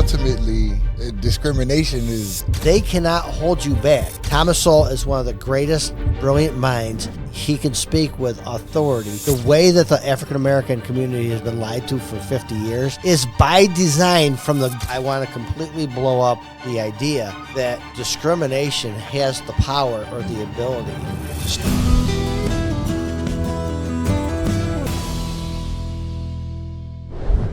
ultimately, discrimination is... They cannot hold you back. Thomas Sowell is one of the greatest, brilliant minds. He can speak with authority. The way that the African-American community has been lied to for 50 years is by design from the... I want to completely blow up the idea that discrimination has the power or the ability to stop.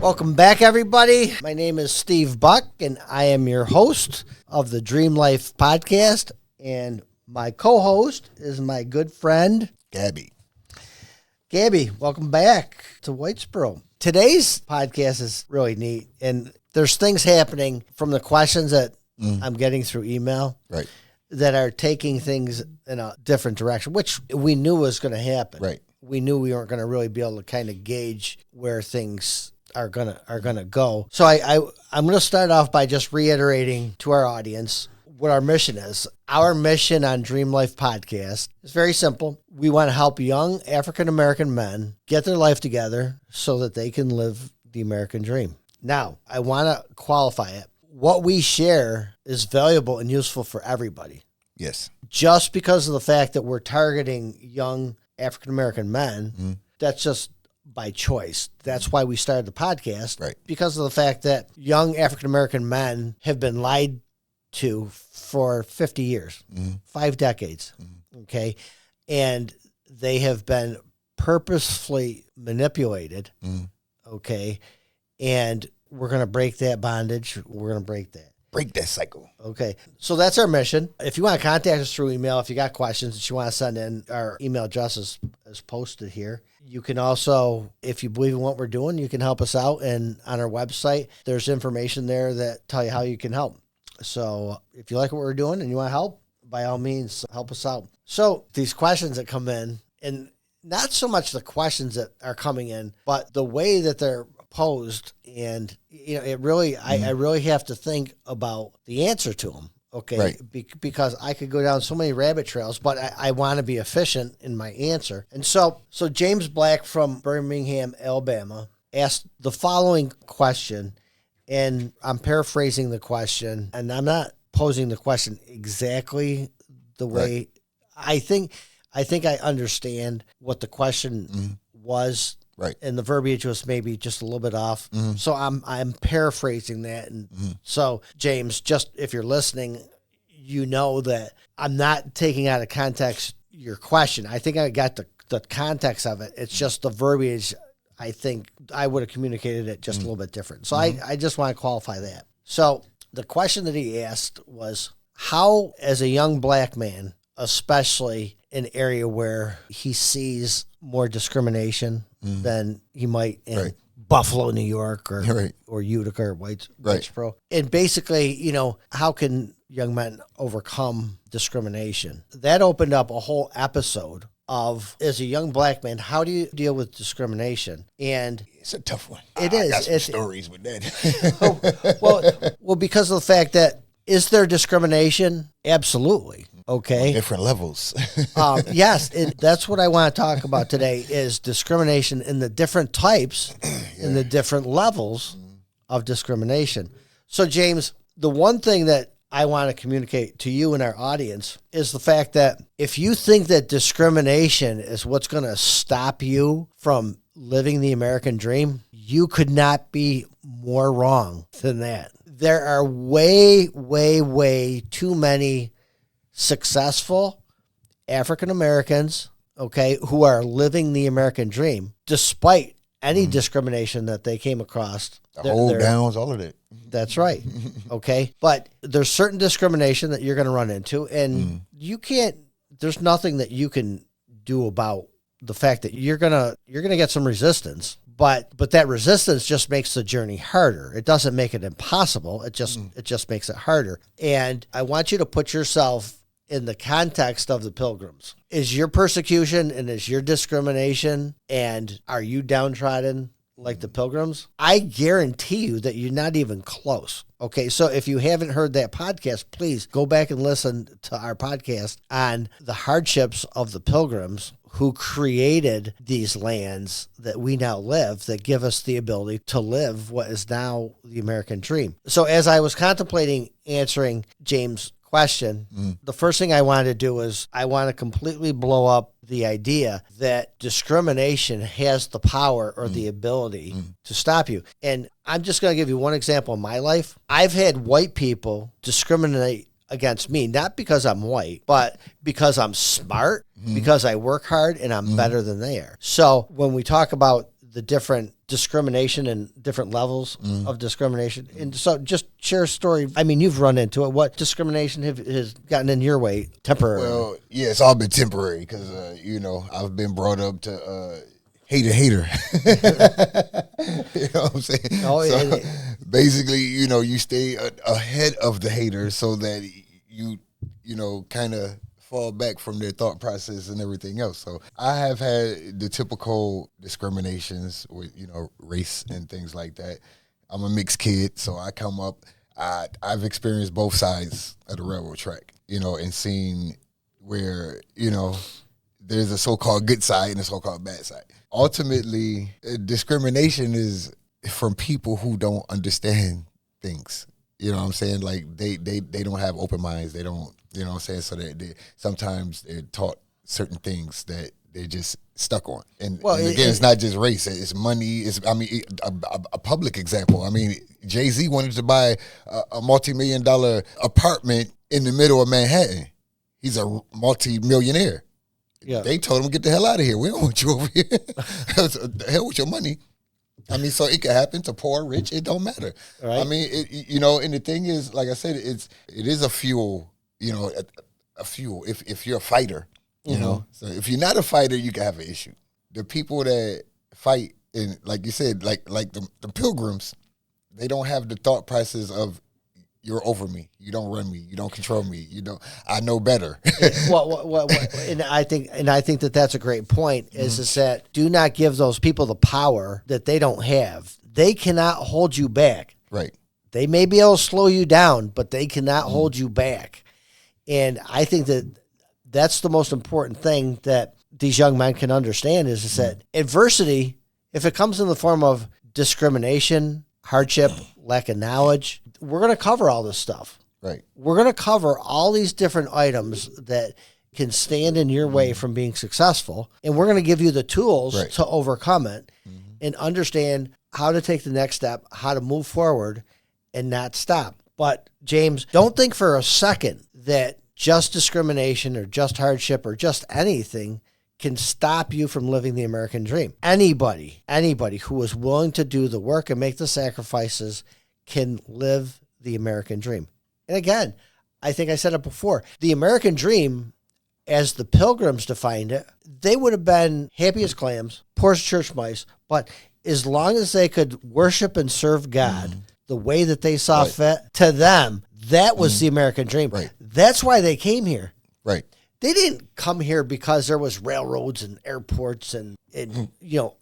Welcome back, everybody. My name is Steve Buck, and I am your host of the Dream Life Podcast. And my co-host is my good friend, Gabie. Gabie, welcome back to Whitesboro. Today's podcast is really neat, and there's things happening from the questions that I'm getting through email that are taking things in a different direction, which we knew was going to happen. Right. We knew we weren't going to really be able to kind of gauge where things are gonna go. So I'm gonna start off by just reiterating to our audience what our mission is. Our mission on Dream Life Podcast is very simple. We want to help young African-American men get their life together so that they can live the American dream. Now, I want to qualify it. What we share is valuable and useful for everybody. Yes. Just because of the fact that we're targeting young African-American men, that's just by choice. That's why we started the podcast, right? Because of the fact that young African-American men have been lied to for 50 years, 5 decades, okay? And they have been purposefully manipulated, okay? And we're going to break that bondage. We're going to break that cycle. Okay. So that's our mission. If you want to contact us through email, if you got questions that you want to send in, our email address is posted here. You can also, if you believe in what we're doing, you can help us out. And on our website, there's information there that tell you how you can help. So if you like what we're doing and you want to help, by all means, help us out. So these questions that come in, and not so much the questions that are coming in, but the way that they're posed, and it really, I really have to think about the answer to them. Okay, right. Because I could go down so many rabbit trails, but I want to be efficient in my answer. And so James Black from Birmingham, Alabama, asked the following question, and I'm paraphrasing the question, and I'm not posing the question exactly the way I think I understand what the question was. Right. And the verbiage was maybe just a little bit off. So I'm paraphrasing that. And so, James, just if you're listening, you know that I'm not taking out of context your question. I think I got the context of it. It's just the verbiage. I think I would have communicated it just a little bit different. So I just want to qualify that. So the question that he asked was, how, as a young black man, especially in an area where he sees more discrimination than he might in Buffalo, New York, or Utica or Whitesboro. And basically, how can young men overcome discrimination? That opened up a whole episode of, as a young black man, how do you deal with discrimination? And it's a tough one. It is. I got some stories with that. well, because of the fact that, is there discrimination? Absolutely. Okay. Different levels. Yes. And that's what I want to talk about today is discrimination in the different types and the different levels of discrimination. So, James, the one thing that I want to communicate to you and our audience is the fact that if you think that discrimination is what's going to stop you from living the American dream, you could not be more wrong than that. There are way, way, way too many successful African Americans, okay, who are living the American dream, despite any discrimination that they came across. The hold downs, all of that. That's right. Okay. But there's certain discrimination that you're going to run into, and you can't, there's nothing that you can do about the fact that you're going to get some resistance. But that resistance just makes the journey harder. It doesn't make it impossible. It just makes it harder. And I want you to put yourself in the context of the Pilgrims. Is your persecution and is your discrimination, and are you downtrodden like the Pilgrims, I guarantee you that you're not even close. Okay, so if you haven't heard that podcast, please go back and listen to our podcast on the hardships of the Pilgrims who created these lands that we now live that give us the ability to live what is now the American dream. So as I was contemplating answering James' question, the first thing I wanted to do is I want to completely blow up the idea that discrimination has the power or the ability to stop you. And I'm just going to give you one example in my life. I've had white people discriminate against me, not because I'm white, but because I'm smart, because I work hard, and I'm better than they are. So when we talk about the different discrimination and different levels of discrimination, and so just share a story. I mean, you've run into it. What discrimination has gotten in your way temporarily? Well, yeah, it's all been temporary because, I've been brought up to hater. You know what I'm saying? Oh, so basically, you stay ahead of the haters so that you kind of fall back from their thought process and everything else. So I have had the typical discriminations with, race and things like that. I'm a mixed kid, so I come up, I've experienced both sides of the railroad track, and seen where, there's a so-called good side and a so-called bad side. Ultimately, discrimination is from people who don't understand things. You know what I'm saying? Like they don't have open minds. They don't, you know what I'm saying? So they sometimes they're taught certain things that they're just stuck on. And again, it's not just race. It's money. A public example. I mean, Jay-Z wanted to buy a multi-million-dollar apartment in the middle of Manhattan. He's a multi-millionaire. Yeah. They told him, get the hell out of here. We don't want you over here. The hell with your money. I mean, so it could happen to poor, rich. It don't matter. Right. I mean, and the thing is, like I said, it is a fuel, a fuel if you're a fighter, you know. So if you're not a fighter, you can have an issue. The people that fight, and like you said, like the Pilgrims, they don't have the thought process of, you're over me. You don't run me. You don't control me. I know better. And I think that that's a great point. Is that do not give those people the power that they don't have. They cannot hold you back. Right. They may be able to slow you down, but they cannot hold you back. And I think that that's the most important thing that these young men can understand is that adversity, if it comes in the form of discrimination, hardship, lack of knowledge, we're going to cover all this stuff. Right. We're going to cover all these different items that can stand in your way from being successful. And we're going to give you the tools to overcome it and understand how to take the next step, how to move forward and not stop. But James, don't think for a second that just discrimination or just hardship or just anything can stop you from living the American dream. Anybody who is willing to do the work and make the sacrifices can live the American dream. And again, I think I said it before, the American dream, as the Pilgrims defined it, they would have been happy as clams, poor as church mice, but as long as they could worship and serve God the way that they saw fit, to them, that was the American dream. Right. That's why they came here. Right. They didn't come here because there was railroads and airports and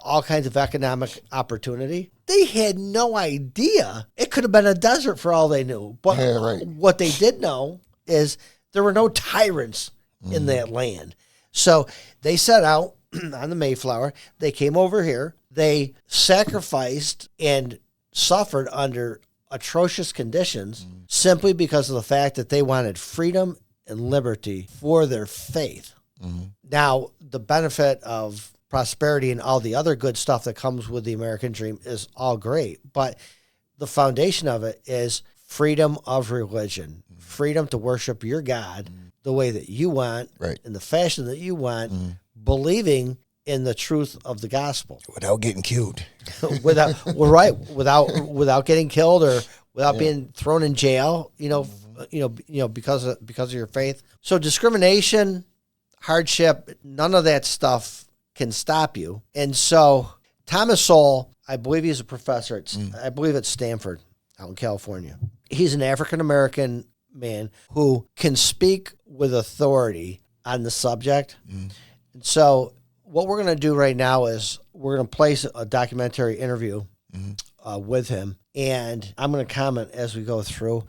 all kinds of economic opportunity. They had no idea. It could have been a desert for all they knew. But what they did know is there were no tyrants in that land. So they set out on the Mayflower. They came over here. They sacrificed and suffered under atrocious conditions simply because of the fact that they wanted freedom and liberty for their faith. Now, the benefit of prosperity and all the other good stuff that comes with the American dream is all great, but the foundation of it is freedom of religion, freedom to worship your God the way that you want, in the fashion that you want, believing in the truth of the gospel without getting killed, without getting killed or without being thrown in jail, because of your faith. So discrimination, hardship, none of that stuff can stop you. And so Thomas Sowell, I believe he's a professor I believe at Stanford out in California. He's an African-American man who can speak with authority on the subject. And so what we're going to do right now is we're going to place a documentary interview with him, and I'm going to comment as we go through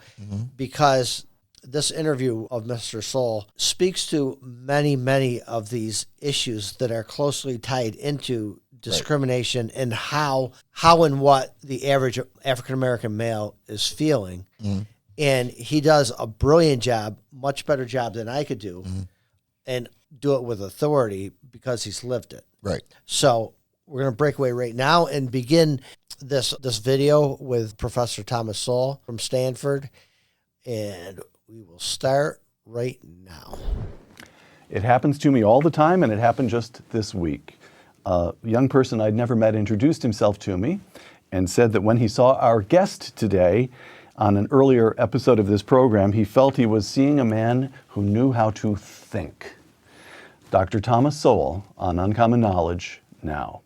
because this interview of Mr. Soul speaks to many of these issues that are closely tied into discrimination and how and what the average African-American male is feeling. And he does a brilliant job, much better job than I could do, and do it with authority because he's lived it. Right. So we're going to break away right now and begin this video with Professor Thomas Sowell from Stanford, and we will start right now. It happens to me all the time, and it happened just this week. A young person I'd never met introduced himself to me and said that when he saw our guest today on an earlier episode of this program, he felt he was seeing a man who knew how to think. Dr. Thomas Sowell on Uncommon Knowledge now.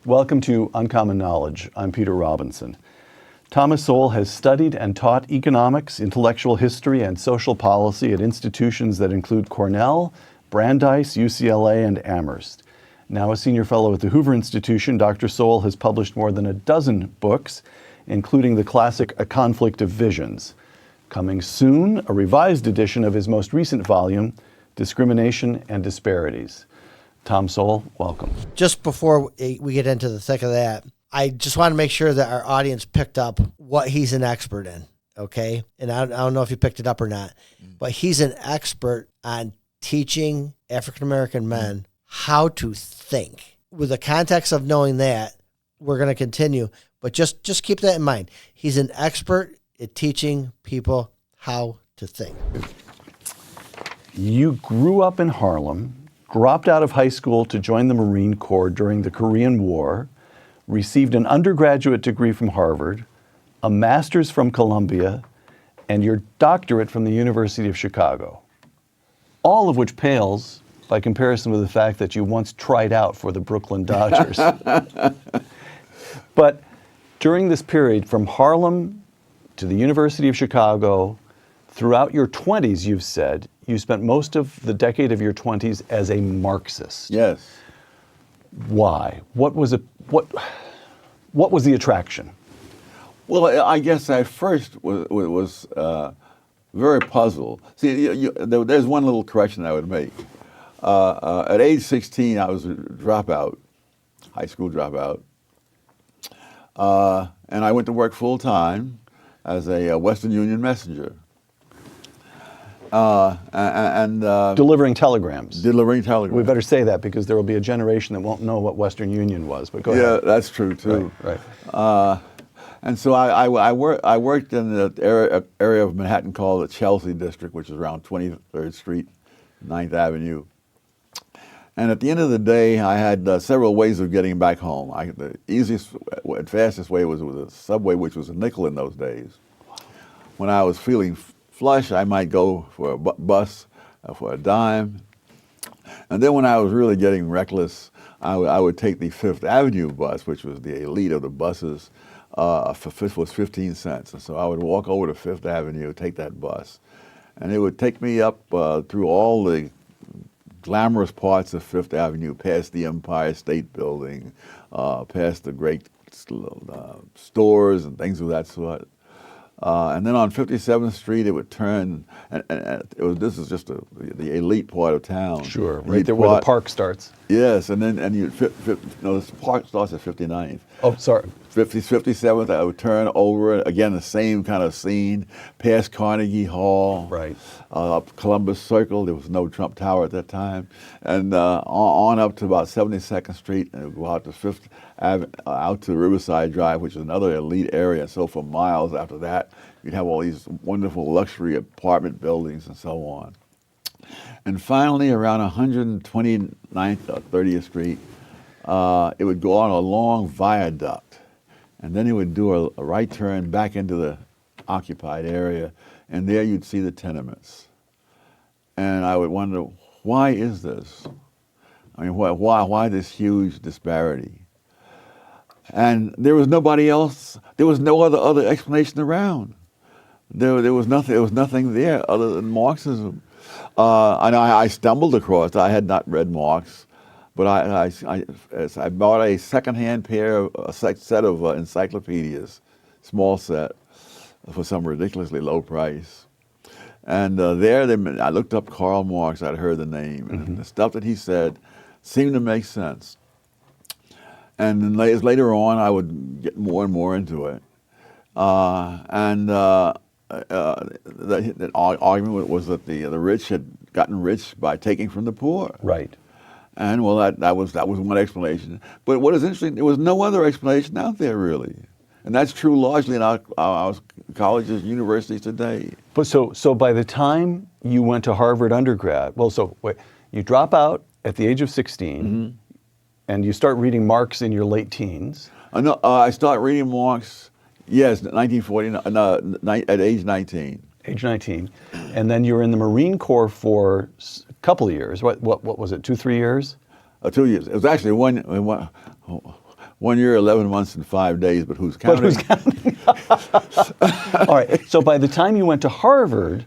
Welcome to Uncommon Knowledge. I'm Peter Robinson. Thomas Sowell has studied and taught economics, intellectual history, and social policy at institutions that include Cornell, Brandeis, UCLA, and Amherst. Now a senior fellow at the Hoover Institution, Dr. Sowell has published more than a dozen books, including the classic A Conflict of Visions. Coming soon, a revised edition of his most recent volume, Discrimination and Disparities. Tom Sowell, welcome. Just before we get into the thick of that, I just want to make sure that our audience picked up what he's an expert in, okay? And I don't know if you picked it up or not, but he's an expert on teaching African-American men how to think. With the context of knowing that, we're going to continue, but just keep that in mind. He's an expert at teaching people how to think. You grew up in Harlem, dropped out of high school to join the Marine Corps during the Korean War, received an undergraduate degree from Harvard, a master's from Columbia, and your doctorate from the University of Chicago. All of which pales by comparison with the fact that you once tried out for the Brooklyn Dodgers. But during this period, from Harlem to the University of Chicago, throughout your 20s, you've said, you spent most of the decade of your 20s as a Marxist. Yes. Why? What was the attraction? Well, I guess I first was very puzzled. See, there's one little correction I would make. At age 16, I was a dropout, high school dropout, and I went to work full time as a Western Union messenger. Delivering telegrams. Delivering telegrams. We better say that because there will be a generation that won't know what Western Union was. But go ahead. Yeah, that's true too. Right. And so I worked in the area of Manhattan called the Chelsea District, which is around 23rd Street, 9th Avenue. And at the end of the day, I had several ways of getting back home. The easiest and fastest way was with a subway, which was a nickel in those days. When I was feeling flush, I might go for a bus for a dime. And then when I was really getting reckless, I would take the Fifth Avenue bus, which was the elite of the buses, was 15 cents. And so I would walk over to Fifth Avenue, take that bus. And it would take me up through all the glamorous parts of Fifth Avenue, past the Empire State Building, past the great stores and things of that sort. And then on 57th Street, it would turn, and this is just the elite part of town. Sure, right there where the park starts. Yes, and then the park starts at 59th. Oh, sorry. 57th, I would turn over, again, the same kind of scene, past Carnegie Hall, right, up Columbus Circle. There was no Trump Tower at that time, and on up to about 72nd Street, and go out to Fifth Avenue, out to Riverside Drive, which is another elite area. So for miles after that, you'd have all these wonderful luxury apartment buildings and so on. And finally, around 129th or 30th Street, it would go on a long viaduct. And then it would do a right turn back into the occupied area, and there you'd see the tenements. And I would wonder, why is this? I mean, why this huge disparity? And there was nobody else, there was no other explanation around. there was nothing. There was nothing there other than Marxism. I stumbled across. I had not read Marx, but I bought a secondhand set of encyclopedias, small set, for some ridiculously low price. And I looked up Karl Marx. I'd heard the name, and the stuff that he said seemed to make sense. And then later on, I would get more and more into it. The argument was that the rich had gotten rich by taking from the poor. Right. And well, that was one explanation. But what is interesting, there was no other explanation out there really, and that's true largely in our colleges, universities today. But so by the time you went to Harvard undergrad, you drop out at the age of 16, and you start reading Marx in your late teens. I start reading Marx. Yes, 1949, at age 19. Age 19. And then you were in the Marine Corps for a couple of years. What was it, 2-3 years? 2 years. It was actually 1 year, 11 months, and 5 days, but who's counting? But who's counting? All right, so by the time you went to Harvard,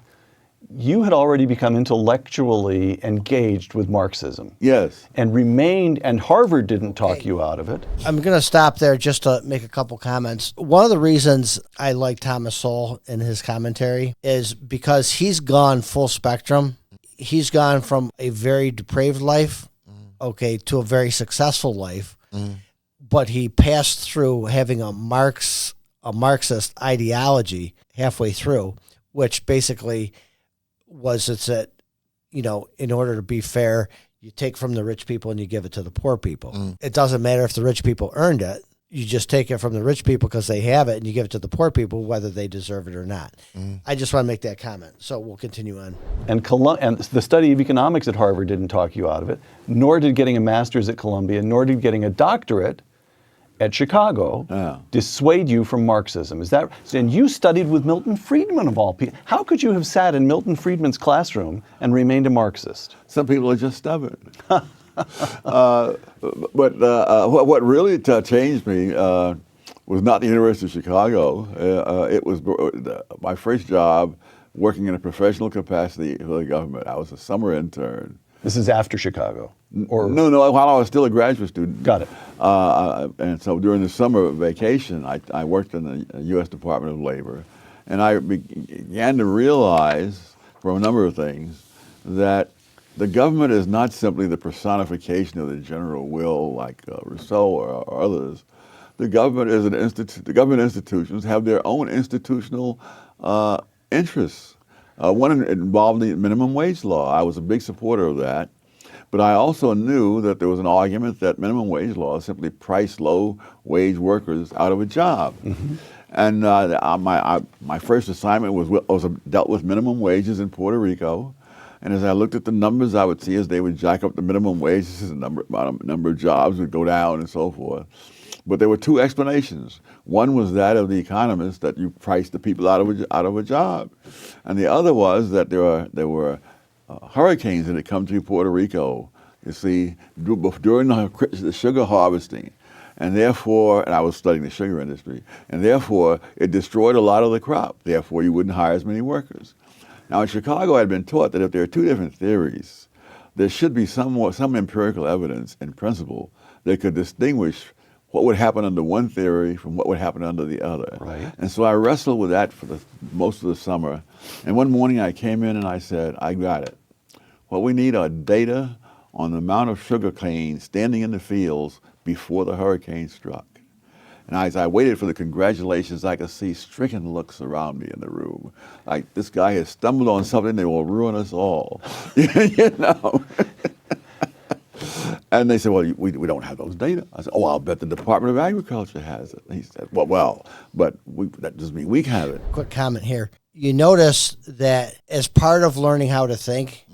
you had already become intellectually engaged with Marxism. Yes. And Harvard didn't talk you out of it. I'm going to stop there just to make a couple comments. One of the reasons I like Thomas Sowell in his commentary is because he's gone full spectrum. He's gone from a very depraved life, to a very successful life, but he passed through having a Marxist ideology halfway through, which basically was in order to be fair, you take from the rich people and you give it to the poor people. It doesn't matter if the rich people earned it. You just take it from the rich people because they have it, and you give it to the poor people whether they deserve it or not. I just want to make that comment. So we'll continue on. And the study of economics at Harvard didn't talk you out of it, nor did getting a master's at Columbia, nor did getting a doctorate at Chicago dissuade you from Marxism. Is that? And you studied with Milton Friedman of all people. How could you have sat in Milton Friedman's classroom and remained a Marxist? Some people are just stubborn. But what really changed me was not the University of Chicago. It was my first job working in a professional capacity for the government. I was a summer intern. This is after Chicago? Or No, while I was still a graduate student. Got it. And so during the summer vacation, I worked in the U.S. Department of Labor, and I began to realize, from a number of things, that the government is not simply the personification of the general will like Rousseau or others. The government is an the government institutions have their own institutional interests. One involved the minimum wage law. I was a big supporter of that. But I also knew that there was an argument that minimum wage laws simply priced low-wage workers out of a job. And my first assignment dealt with minimum wages in Puerto Rico. And as I looked at the numbers, I would see as they would jack up the minimum wages, the number of jobs would go down and so forth. But there were two explanations. One was that of the economists, that you priced the people out of a job. And the other was that there were hurricanes that had come to Puerto Rico, you see, during the sugar harvesting. And I was studying the sugar industry, and therefore it destroyed a lot of the crop. Therefore, you wouldn't hire as many workers. Now, in Chicago, I had been taught that if there are two different theories, there should be some empirical evidence and principle that could distinguish what would happen under one theory from what would happen under the other. Right. And so I wrestled with that for most of the summer. And one morning I came in and I said, I got it. What we need are data on the amount of sugar cane standing in the fields before the hurricane struck. And as I waited for the congratulations, I could see stricken looks around me in the room. Like, this guy has stumbled on something that will ruin us all. You know? And they said, well, we don't have those data. I said, oh, I'll bet the Department of Agriculture has it. And he said, well, but that doesn't mean we have it. Quick comment here. You notice that as part of learning how to think,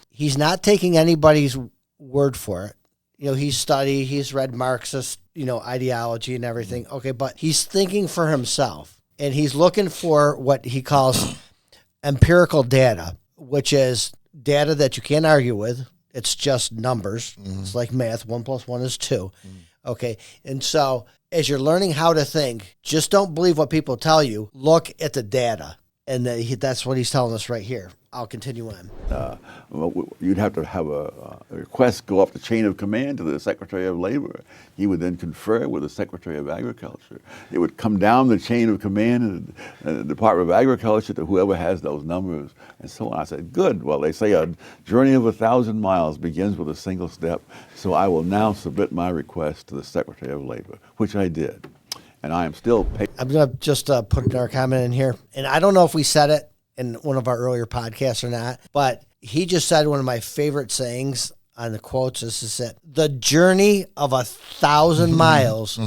he's not taking anybody's word for it. You know, he's read Marxist, ideology and everything. Okay, but he's thinking for himself, and he's looking for what he calls empirical data, which is data that you can't argue with. It's just numbers. It's like math. 1 + 1 is 2. Okay. And so as you're learning how to think, just don't believe what people tell you. Look at the data. And that's what he's telling us right here. I'll continue on. You'd have to have a request go up the chain of command to the Secretary of Labor. He would then confer with the Secretary of Agriculture. It would come down the chain of command in the Department of Agriculture to whoever has those numbers and so on. I said, good. Well, they say a journey of 1,000 miles begins with a single step, so I will now submit my request to the Secretary of Labor, which I did. And I am still I'm going to just put another comment in here. And I don't know if we said it in one of our earlier podcasts or not, but he just said one of my favorite sayings on the quotes. This is it. The journey of 1,000 miles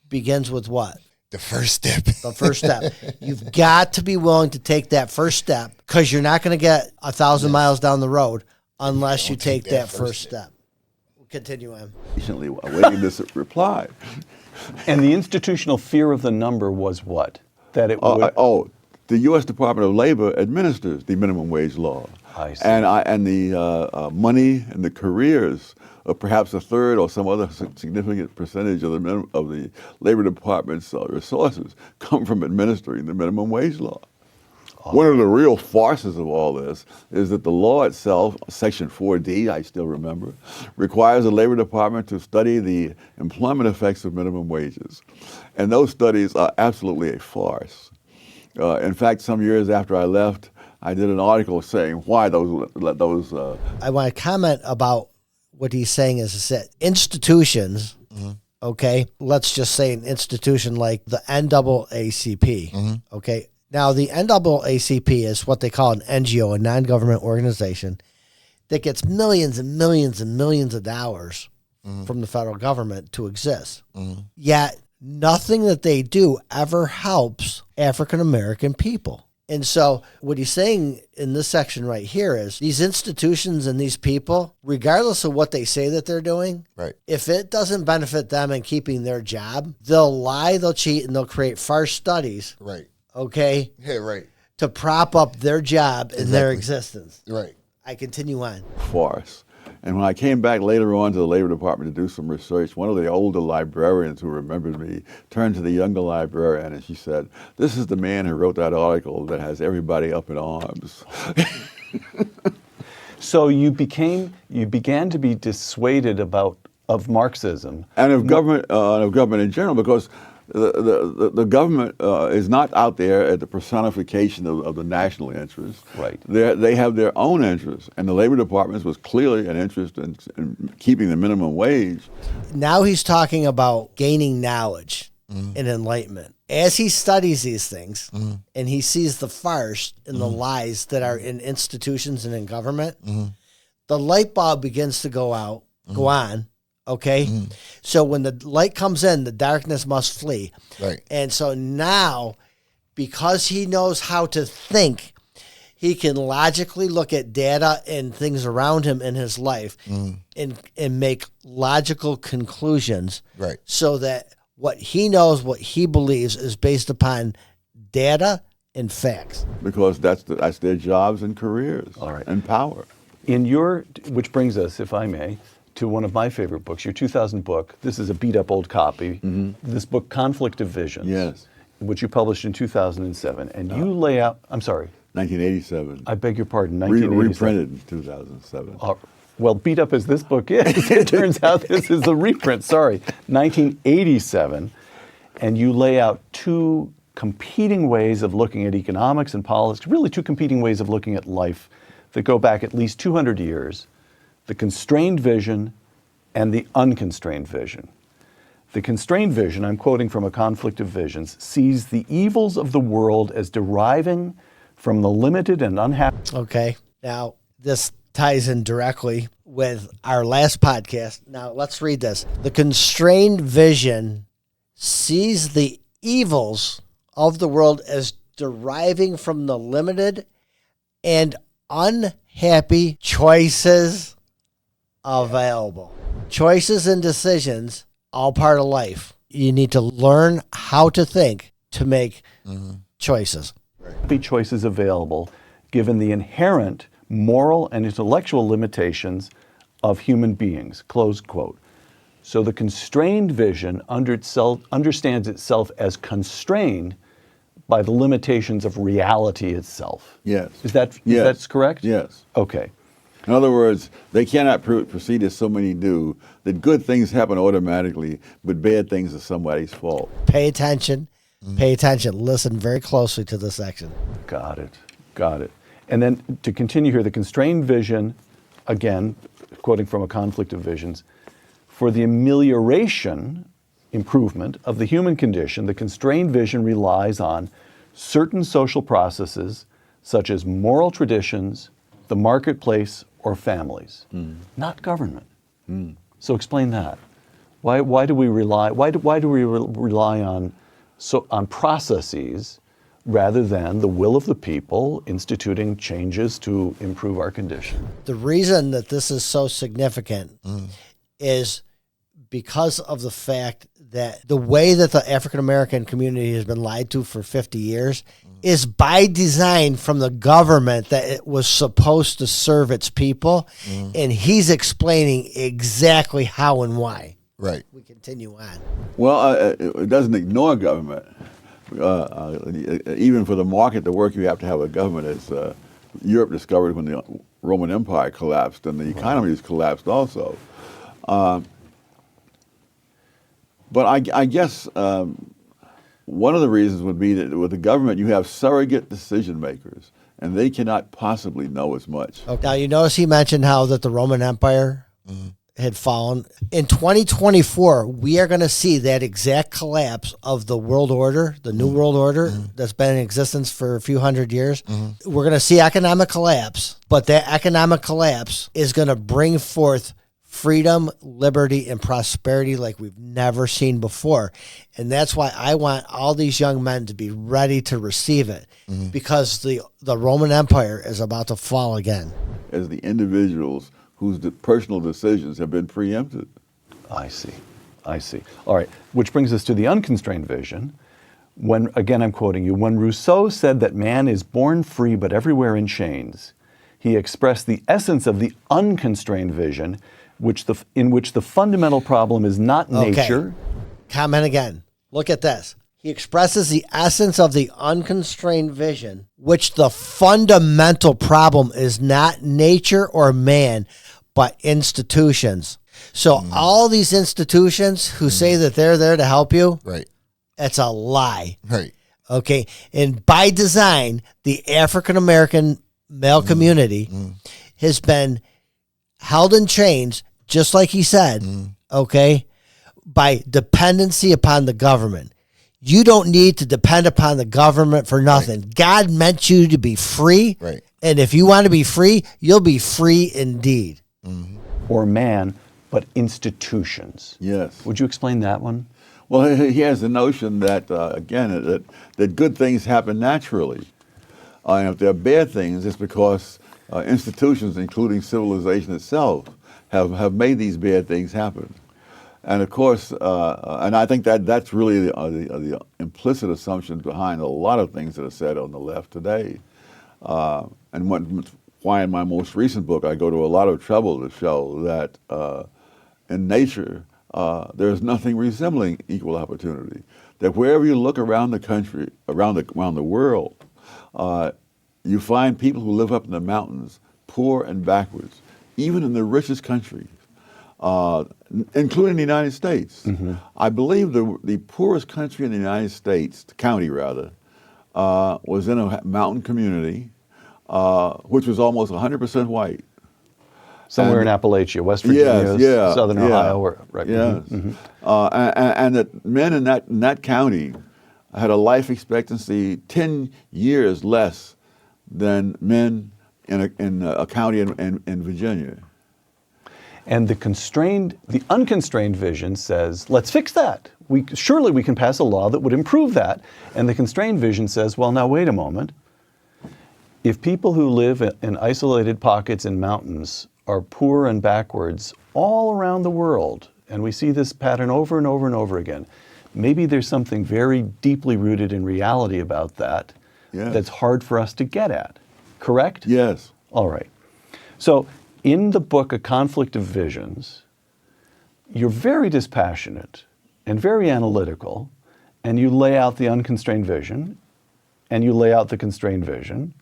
begins with what? The first step. The first step. You've got to be willing to take that first step, because you're not going to get 1,000 miles down the road unless you take that first step. We'll continue on. Patiently awaiting this reply. And the institutional fear of the number was what? That it would... The U.S. Department of Labor administers the minimum wage law. I see. And the money and the careers of perhaps a third or some other significant percentage of the Labor Department's resources come from administering the minimum wage law. One of the real farces of all this is that the law itself, Section 4D, I still remember, requires the Labor Department to study the employment effects of minimum wages. And those studies are absolutely a farce. In fact, some years after I left, I did an article saying why those. I want to comment about what he's saying is that institutions, okay, let's just say an institution like the NAACP, okay. Now, the NAACP is what they call an NGO, a non-government organization, that gets millions and millions and millions of dollars from the federal government to exist. Yet, nothing that they do ever helps African-American people. And so what he's saying in this section right here is these institutions and these people, regardless of what they say that they're doing, Right. if it doesn't benefit them in keeping their job, they'll lie, they'll cheat, and they'll create farce studies. Right. Okay? Yeah, right. To prop up their job and their existence. Right. I continue on. Farce. And when I came back later on to the Labor Department to do some research, one of the older librarians who remembered me turned to the younger librarian and she said, "This is the man who wrote that article that has everybody up in arms." So you began to be dissuaded of Marxism and of government in general, because the government is not out there at the personification of the national interest. Right. They have their own interests, and the Labor Department was clearly an interest in keeping the minimum wage. Now he's talking about gaining knowledge and enlightenment. As he studies these things and he sees the farce and the lies that are in institutions and in government, the light bulb begins to go on. Okay. So when the light comes in, the darkness must flee. Right. And so now, because he knows how to think, he can logically look at data and things around him in his life and make logical conclusions. Right. So that what he knows, what he believes is based upon data and facts. Because that's their jobs and careers. All right. And power. Which brings us, if I may, to one of my favorite books, your 2000 book. This is a beat-up old copy. This book, Conflict of Visions. Yes. Which you published in 2007. And you lay out, I'm sorry. 1987. I beg your pardon, 1987. Reprinted in 2007. Well, beat up as this book is, it turns out this is a reprint, sorry. 1987. And you lay out two competing ways of looking at economics and politics, really two competing ways of looking at life that go back at least 200 years. The constrained vision and the unconstrained vision. The constrained vision, I'm quoting from A Conflict of Visions, sees the evils of the world as deriving from the limited and unhappy. Okay. Now, this ties in directly with our last podcast. Now, let's read this. The constrained vision sees the evils of the world as deriving from the limited and unhappy choices available. Choices and decisions, all part of life. You need to learn how to think to make choices. Be choices available given the inherent moral and intellectual limitations of human beings, close quote. So the constrained vision understands itself as constrained by the limitations of reality itself. Yes. Is that Yes. that's correct? Yes. Okay. In other words, they cannot proceed as so many do, that good things happen automatically, but bad things are somebody's fault. Pay attention. Pay attention. Listen very closely to this section. Got it. Got it. And then to continue here, the constrained vision, again, quoting from A Conflict of Visions, for the amelioration, improvement of the human condition, the constrained vision relies on certain social processes such as moral traditions, the marketplace, or families, not government. So explain that. Why do we rely on processes rather than the will of the people instituting changes to improve our condition? The reason that this is so significant is because of the fact that the way that the African American community has been lied to for 50 years is by design from the government, that it was supposed to serve its people. And he's explaining exactly how and why. Right. We continue on. Well, it doesn't ignore government. Even for the market to work, you have to have a government. As Europe discovered when the Roman Empire collapsed, and the economies collapsed also. But I guess one of the reasons would be that with the government, you have surrogate decision makers, and they cannot possibly know as much. Okay. Now, you notice he mentioned how that the Roman Empire had fallen. In 2024, we are going to see that exact collapse of the world order, the new world order that's been in existence for a few hundred years. We're going to see economic collapse, but that economic collapse is going to bring forth freedom, liberty, and prosperity like we've never seen before. And that's why I want all these young men to be ready to receive it, because the Roman Empire is about to fall again. As the individuals whose personal decisions have been preempted. I see. All right, which brings us to the unconstrained vision. When, again, I'm quoting you, when Rousseau said that man is born free but everywhere in chains, he expressed the essence of the unconstrained vision, in which the fundamental problem is not nature. Comment again. Look at this. He expresses the essence of the unconstrained vision, which the fundamental problem is not nature or man, but institutions. So all these institutions who say that they're there to help you, Right. it's a lie. Right. Okay. And by design, the African American male community has been held in chains, just like he said, okay, by dependency upon the government. You don't need to depend upon the government for nothing. Right. God meant you to be free. Right. And if you want to be free, you'll be free indeed. Or man, but institutions. Yes. Would you explain that one? Well, he has the notion that, again, that good things happen naturally. And if they're bad things, it's because institutions, including civilization itself, have made these bad things happen. And of course, and I think that's really the implicit assumption behind a lot of things that are said on the left today. And why in my most recent book I go to a lot of trouble to show that in nature there's nothing resembling equal opportunity. That wherever you look around the country, around the world, you find people who live up in the mountains, poor and backwards, even in the richest countries. Including the United States. I believe the poorest country in the United States, county rather, was in a mountain community, which was almost 100% white. Somewhere in Appalachia, West Virginia, Southern Ohio. Right. Yes. And that men in that county had a life expectancy 10 years less than men in a county in Virginia. And the unconstrained vision says, let's fix that. Surely we can pass a law that would improve that. And the constrained vision says, well, now wait a moment. If people who live in isolated pockets in mountains are poor and backwards all around the world, and we see this pattern over and over and over again, maybe there's something very deeply rooted in reality about that that's hard for us to get at. Correct? Yes. All right. So in the book, A Conflict of Visions, you're very dispassionate and very analytical, and you lay out the unconstrained vision, and you lay out the constrained vision,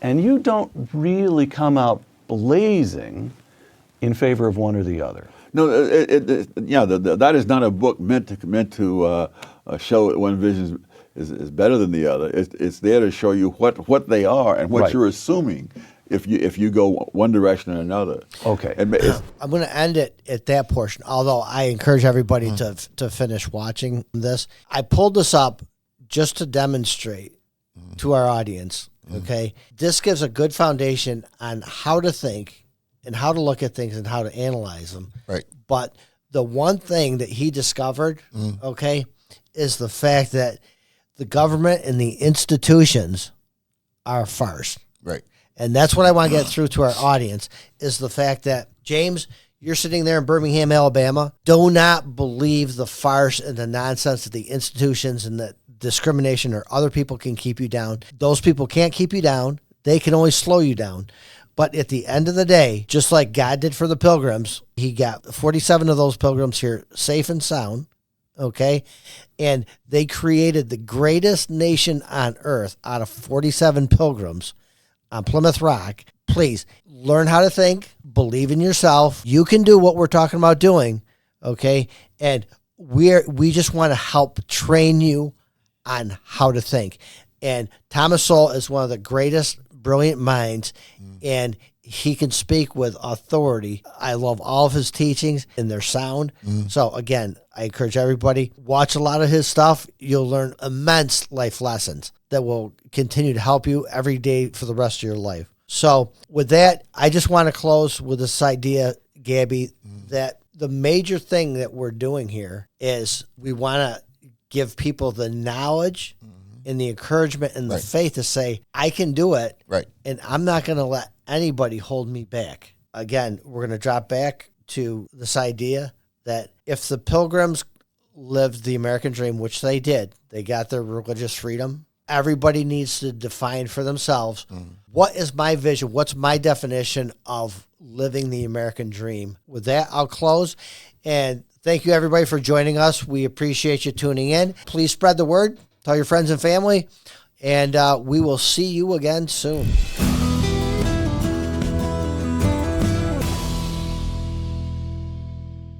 and you don't really come out blazing in favor of one or the other. No, that is not a book meant to show that one vision is better than the other. It's there to show you what they are and what you're assuming if you go one direction or another. Okay. I'm going to end it at that portion, although I encourage everybody to finish watching this. I pulled this up just to demonstrate to our audience, okay? This gives a good foundation on how to think and how to look at things and how to analyze them. Right. But the one thing that he discovered, okay, is the fact that the government and the institutions are a farce. Right. And that's what I want to get through to our audience, is the fact that, James, you're sitting there in Birmingham, Alabama. Do not believe the farce and the nonsense that the institutions and the discrimination or other people can keep you down. Those people can't keep you down. They can only slow you down. But at the end of the day, just like God did for the pilgrims, he got 47 of those pilgrims here safe and sound, okay? And they created the greatest nation on earth out of 47 pilgrims on Plymouth Rock. Please learn how to think, believe in yourself. You can do what we're talking about doing, okay? And we just want to help train you on how to think. And Thomas Sowell is one of the greatest brilliant minds, and he can speak with authority. I love all of his teachings, and they're sound. So again, I encourage everybody, watch a lot of his stuff. You'll learn immense life lessons that will continue to help you every day for the rest of your life. So with that, I just want to close with this idea, Gabie, that the major thing that we're doing here is we want to give people the knowledge and the encouragement and the faith to say, I can do it. Right. And I'm not going to let anybody hold me back. Again, we're going to drop back to this idea that if the pilgrims lived the American dream, which they did, they got their religious freedom. Everybody needs to define for themselves, what is my vision? What's my definition of living the American dream? With that, I'll close. And thank you, everybody, for joining us. We appreciate you tuning in. Please spread the word. Tell your friends and family, and we will see you again soon.